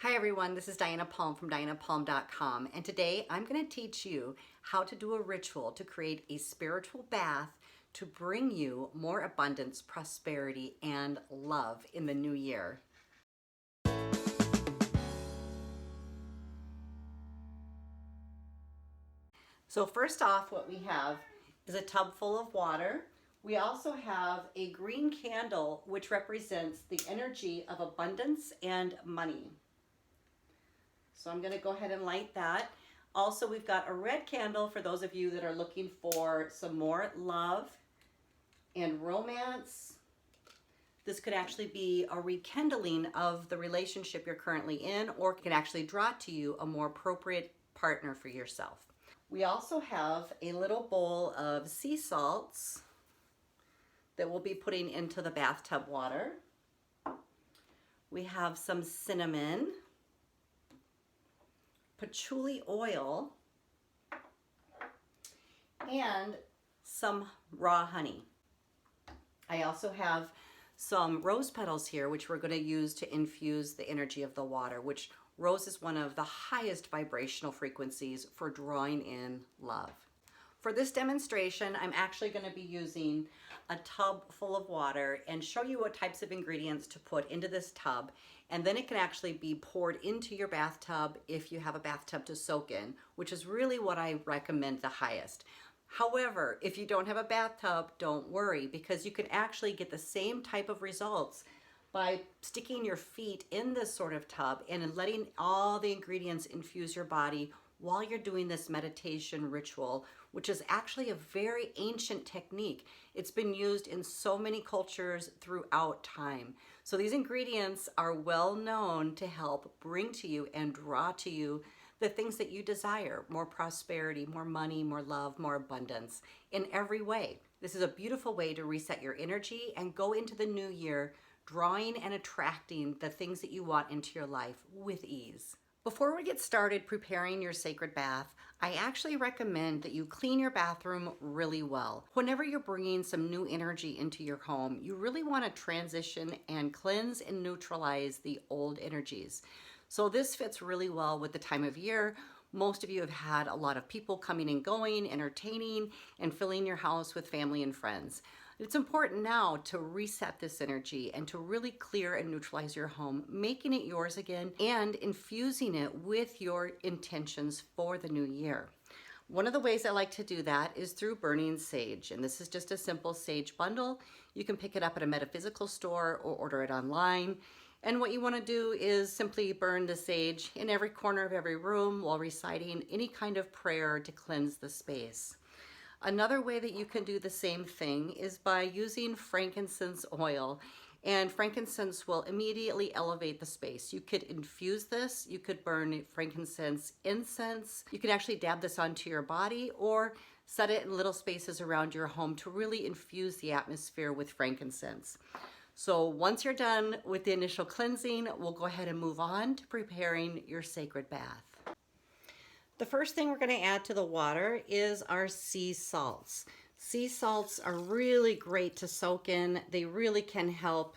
Hi everyone, this is Diana Palm from dianapalm.com, and today I'm going to teach you how to do a ritual to create a spiritual bath to bring you more abundance, prosperity, and love in the new year. So first off, what we have is a tub full of water. We also have a green candle which represents the energy of abundance and money. So I'm going to go ahead and light that. Also, we've got a red candle for those of you that are looking for some more love and romance. This could actually be a rekindling of the relationship you're currently in, or it can actually draw to you a more appropriate partner for yourself. We also have a little bowl of sea salts that we'll be putting into the bathtub water. We have some cinnamon, patchouli oil, and some raw honey. I also have some rose petals here, which we're going to use to infuse the energy of the water, which rose is one of the highest vibrational frequencies for drawing in love. For this demonstration, I'm actually going to be using a tub full of water and show you what types of ingredients to put into this tub, and then it can actually be poured into your bathtub if you have a bathtub to soak in, which is really what I recommend the highest. However, if you don't have a bathtub, don't worry, because you can actually get the same type of results by sticking your feet in this sort of tub and letting all the ingredients infuse your body while you're doing this meditation ritual, which is actually a very ancient technique. It's been used in so many cultures throughout time. So these ingredients are well known to help bring to you and draw to you the things that you desire: more prosperity, more money, more love, more abundance in every way. This is a beautiful way to reset your energy and go into the new year drawing and attracting the things that you want into your life with ease. Before we get started preparing your sacred bath, I actually recommend that you clean your bathroom really well. Whenever you're bringing some new energy into your home, you really want to transition and cleanse and neutralize the old energies. So this fits really well with the time of year. Most of you have had a lot of people coming and going, entertaining, and filling your house with family and friends. It's important now to reset this energy and to really clear and neutralize your home, making it yours again and infusing it with your intentions for the new year. One of the ways I like to do that is through burning sage, and this is just a simple sage bundle. You can pick it up at a metaphysical store or order it online. And what you want to do is simply burn the sage in every corner of every room while reciting any kind of prayer to cleanse the space. Another way that you can do the same thing is by using frankincense oil, and frankincense will immediately elevate the space. You could infuse this, you could burn frankincense incense, you can actually dab this onto your body or set it in little spaces around your home to really infuse the atmosphere with frankincense. So once you're done with the initial cleansing, we'll go ahead and move on to preparing your sacred bath. The first thing we're going to add to the water is our sea salts. Sea salts are really great to soak in. They really can help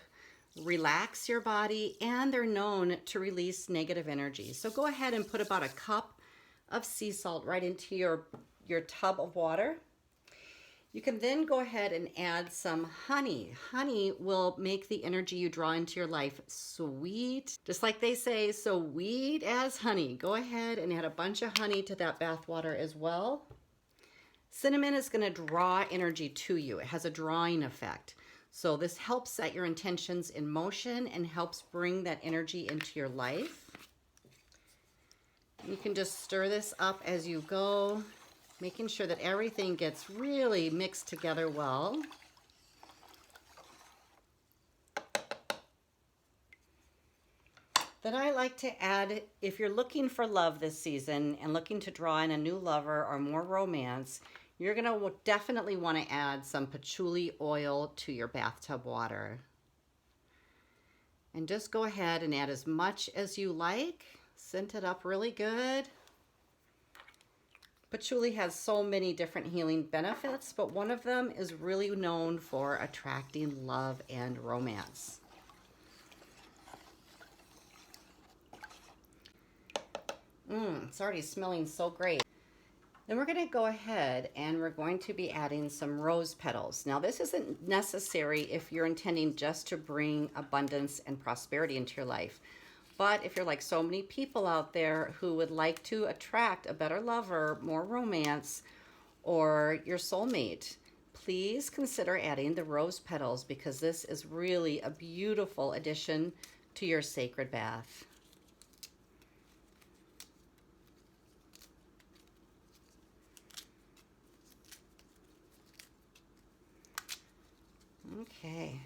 relax your body, and they're known to release negative energy. So go ahead and put about a cup of sea salt right into your tub of water. You can then go ahead and add some honey. Honey will make the energy you draw into your life sweet. Just like they say, sweet as honey. Go ahead and add a bunch of honey to that bath water as well. Cinnamon is going to draw energy to you. It has a drawing effect. So this helps set your intentions in motion and helps bring that energy into your life. You can just stir this up as you go, making sure that everything gets really mixed together well. Then I like to add, if you're looking for love this season and looking to draw in a new lover or more romance, you're going to definitely want to add some patchouli oil to your bathtub water. And just go ahead and add as much as you like. Scent it up really good. Patchouli has so many different healing benefits, but one of them is really known for attracting love and romance. It's already smelling so great. Then we're going to go ahead and we're going to be adding some rose petals. Now this isn't necessary if you're intending just to bring abundance and prosperity into your life. But if you're like so many people out there who would like to attract a better lover, more romance, or your soulmate, please consider adding the rose petals because this is really a beautiful addition to your sacred bath. Okay.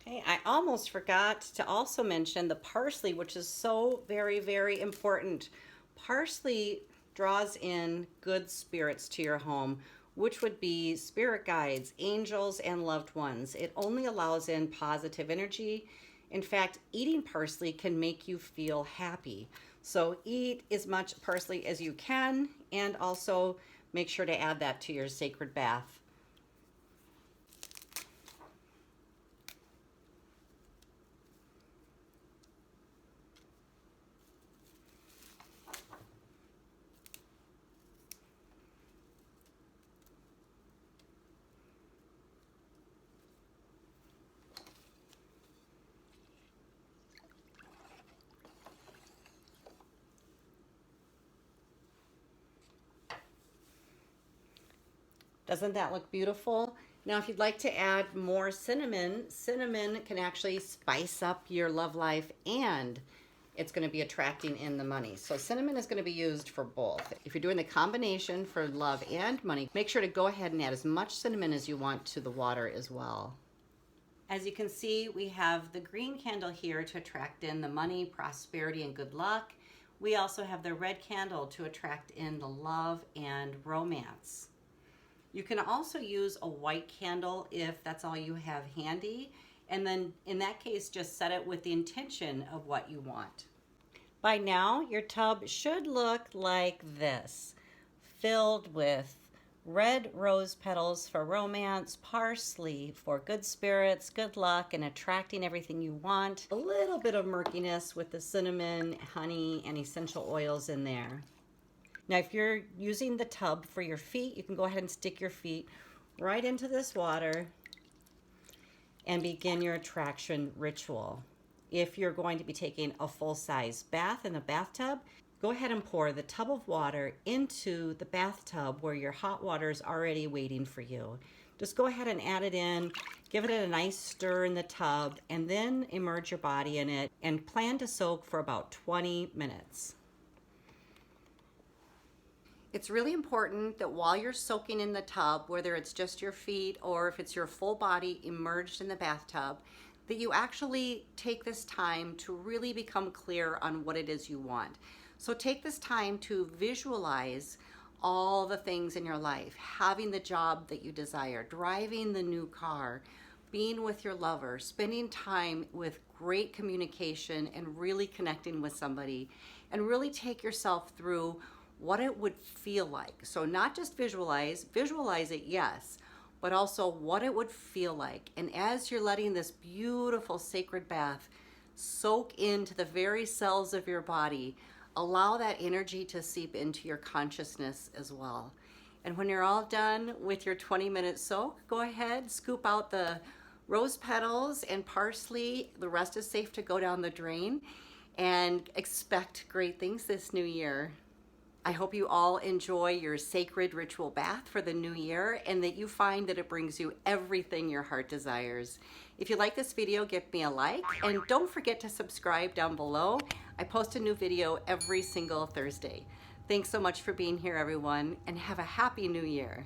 Okay, I almost forgot to also mention the parsley, which is so very, very important. Parsley draws in good spirits to your home, which would be spirit guides, angels, and loved ones. It only allows in positive energy. In fact, eating parsley can make you feel happy. So eat as much parsley as you can, and also make sure to add that to your sacred bath. Doesn't that look beautiful? Now, if you'd like to add more cinnamon, cinnamon can actually spice up your love life and it's going to be attracting in the money. So cinnamon is going to be used for both. If you're doing the combination for love and money, make sure to go ahead and add as much cinnamon as you want to the water as well. As you can see, we have the green candle here to attract in the money, prosperity, and good luck. We also have the red candle to attract in the love and romance. You can also use a white candle if that's all you have handy. And then in that case, just set it with the intention of what you want. By now, your tub should look like this, filled with red rose petals for romance, parsley for good spirits, good luck, and attracting everything you want. A little bit of murkiness with the cinnamon, honey, and essential oils in there. Now, if you're using the tub for your feet, you can go ahead and stick your feet right into this water and begin your attraction ritual. If you're going to be taking a full-size bath in the bathtub, go ahead and pour the tub of water into the bathtub where your hot water is already waiting for you. Just go ahead and add it in, give it a nice stir in the tub, and then immerse your body in it and plan to soak for about 20 minutes. It's really important that while you're soaking in the tub, whether it's just your feet or if it's your full body immersed in the bathtub, that you actually take this time to really become clear on what it is you want. So take this time to visualize all the things in your life, having the job that you desire, driving the new car, being with your lover, spending time with great communication and really connecting with somebody, and really take yourself through what it would feel like. So not just visualize it, yes, but also what it would feel like. And as you're letting this beautiful sacred bath soak into the very cells of your body, allow that energy to seep into your consciousness as well. And when you're all done with your 20-minute soak, go ahead, scoop out the rose petals and parsley. The rest is safe to go down the drain, and expect great things this new year. I hope you all enjoy your sacred ritual bath for the new year and that you find that it brings you everything your heart desires. If you like this video, give me a like and don't forget to subscribe down below. I post a new video every single Thursday. Thanks so much for being here, everyone, and have a happy new year.